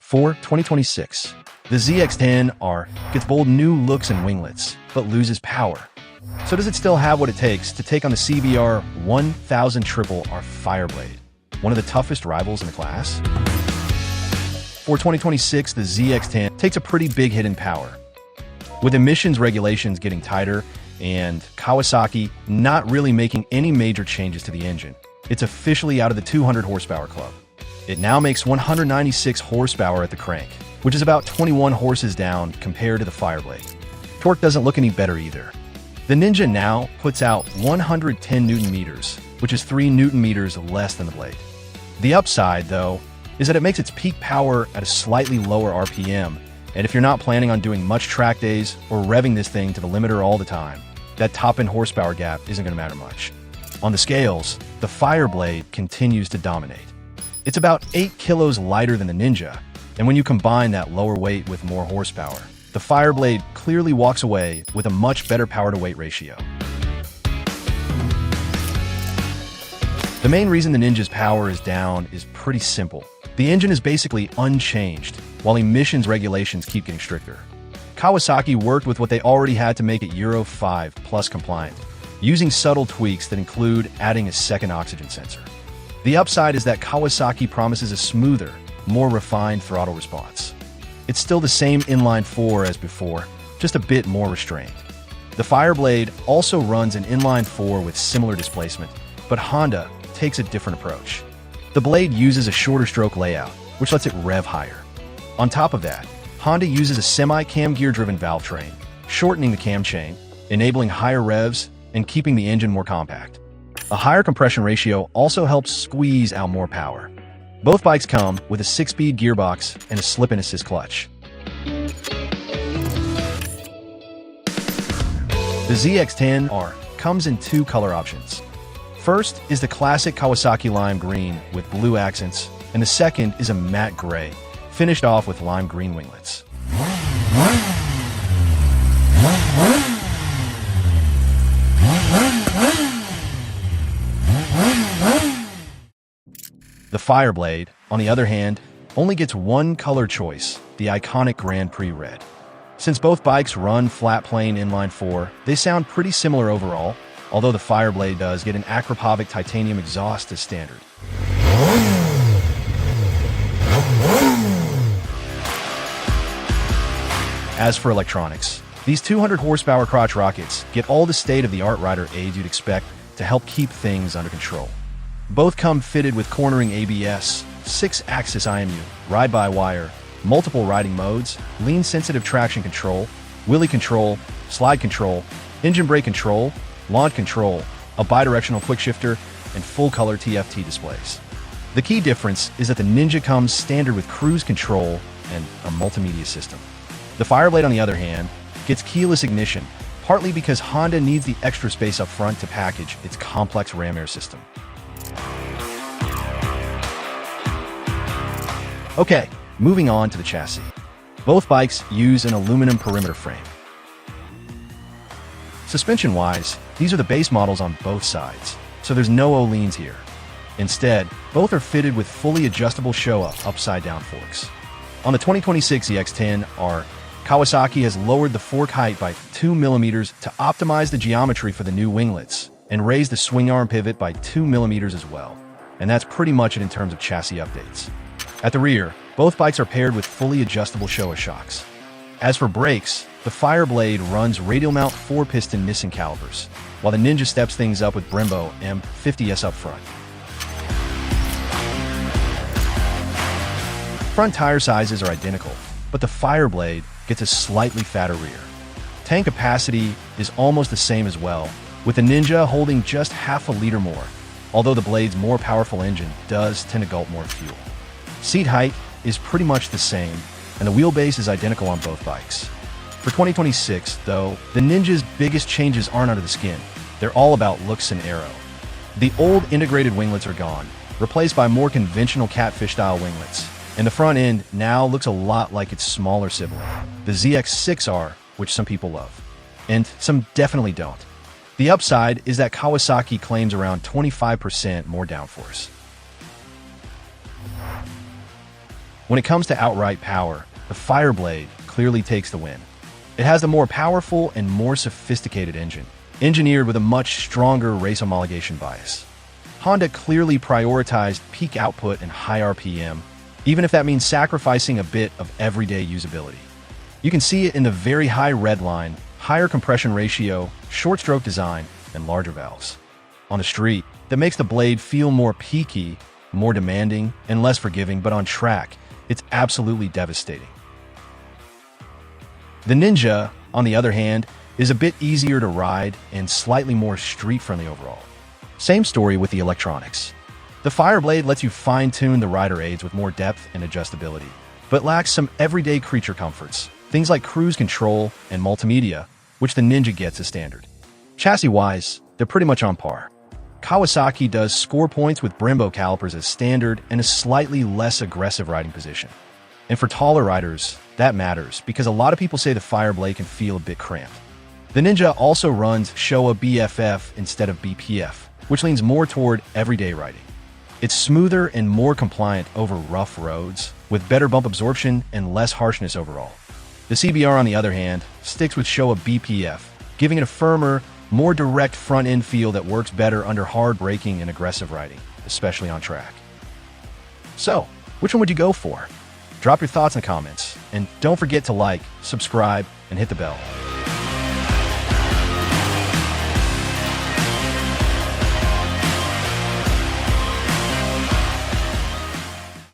For 2026, the ZX-10R gets bold new looks and winglets, but loses power. So does it still have what it takes to take on the CBR1000RR-R Fireblade, one of the toughest rivals in the class? For 2026, the ZX-10 takes a pretty big hit in power. With emissions regulations getting tighter and Kawasaki not really making any major changes to the engine, it's officially out of the 200 horsepower club. It now makes 196 horsepower at the crank, which is about 21 horses down compared to the Fireblade. Torque doesn't look any better either. The Ninja now puts out 110 Newton meters, which is 3 Newton meters less than the Blade. The upside, though, is that it makes its peak power at a slightly lower RPM, and if you're not planning on doing much track days or revving this thing to the limiter all the time, that top-end horsepower gap isn't going to matter much. On the scales, the Fireblade continues to dominate. It's about 8 kilos lighter than the Ninja, and when you combine that lower weight with more horsepower, the Fireblade clearly walks away with a much better power-to-weight ratio. The main reason the Ninja's power is down is pretty simple. The engine is basically unchanged, while emissions regulations keep getting stricter. Kawasaki worked with what they already had to make it Euro 5 plus compliant, using subtle tweaks that include adding a second oxygen sensor. The upside is that Kawasaki promises a smoother, more refined throttle response. It's still the same inline-4 as before, just a bit more restrained. The Fireblade also runs an inline-4 with similar displacement, but Honda takes a different approach. The Blade uses a shorter stroke layout, which lets it rev higher. On top of that, Honda uses a semi-cam gear-driven valve train, shortening the cam chain, enabling higher revs, and keeping the engine more compact. A higher compression ratio also helps squeeze out more power. Both bikes come with a 6-speed gearbox and a slip-in assist clutch. The ZX-10R comes in 2 color options. First is the classic Kawasaki lime green with blue accents, and the second is a matte gray, finished off with lime green winglets. The Fireblade, on the other hand, only gets one color choice, the iconic Grand Prix Red. Since both bikes run flat-plane inline-4, they sound pretty similar overall, although the Fireblade does get an Akrapovic titanium exhaust as standard. As for electronics, these 200 horsepower crotch rockets get all the state-of-the-art rider aids you'd expect to help keep things under control. Both come fitted with cornering ABS, 6-axis IMU, ride-by-wire, multiple riding modes, lean-sensitive traction control, wheelie control, slide control, engine brake control, launch control, a bidirectional quick shifter, and full-color TFT displays. The key difference is that the Ninja comes standard with cruise control and a multimedia system. The Fireblade, on the other hand, gets keyless ignition, partly because Honda needs the extra space up front to package its complex ram-air system. Okay, moving on to the chassis. Both bikes use an aluminum perimeter frame. Suspension-wise, these are the base models on both sides, so there's no O-leans here. Instead, both are fitted with fully adjustable Showa upside-down forks. On the 2026 ZX-10R, Kawasaki has lowered the fork height by 2 mm to optimize the geometry for the new winglets, and raised the swing arm pivot by 2 mm as well. And that's pretty much it in terms of chassis updates. At the rear, both bikes are paired with fully adjustable Showa shocks. As for brakes, the Fireblade runs radial mount 4-piston Nissan calipers, while the Ninja steps things up with Brembo M50S up front. Front tire sizes are identical, but the Fireblade gets a slightly fatter rear. Tank capacity is almost the same as well, with the Ninja holding just half a liter more, although the Blade's more powerful engine does tend to gulp more fuel. Seat height is pretty much the same, and the wheelbase is identical on both bikes. For 2026, though, the Ninja's biggest changes aren't under the skin. They're all about looks and aero. The old integrated winglets are gone, replaced by more conventional catfish-style winglets, and the front end now looks a lot like its smaller sibling, the ZX-6R, which some people love, and some definitely don't. The upside is that Kawasaki claims around 25% more downforce. When it comes to outright power, the Fireblade clearly takes the win. It has the more powerful and more sophisticated engine, engineered with a much stronger race homologation bias. Honda clearly prioritized peak output and high RPM, even if that means sacrificing a bit of everyday usability. You can see it in the very high red line, higher compression ratio, short stroke design, and larger valves. On the street, that makes the blade feel more peaky, more demanding, and less forgiving, but on track, it's absolutely devastating. The Ninja, on the other hand, is a bit easier to ride and slightly more street-friendly overall. Same story with the electronics. The Fireblade lets you fine-tune the rider aids with more depth and adjustability, but lacks some everyday creature comforts, things like cruise control and multimedia, which the Ninja gets as standard. Chassis-wise, they're pretty much on par. Kawasaki does score points with Brembo calipers as standard and a slightly less aggressive riding position. And for taller riders, that matters because a lot of people say the Fireblade can feel a bit cramped. The Ninja also runs Showa BFF instead of BPF, which leans more toward everyday riding. It's smoother and more compliant over rough roads, with better bump absorption and less harshness overall. The CBR, on the other hand, sticks with Showa BPF, giving it a firmer, more direct front-end feel that works better under hard braking and aggressive riding, especially on track. So, which one would you go for? Drop your thoughts in the comments, and don't forget to like, subscribe, and hit the bell.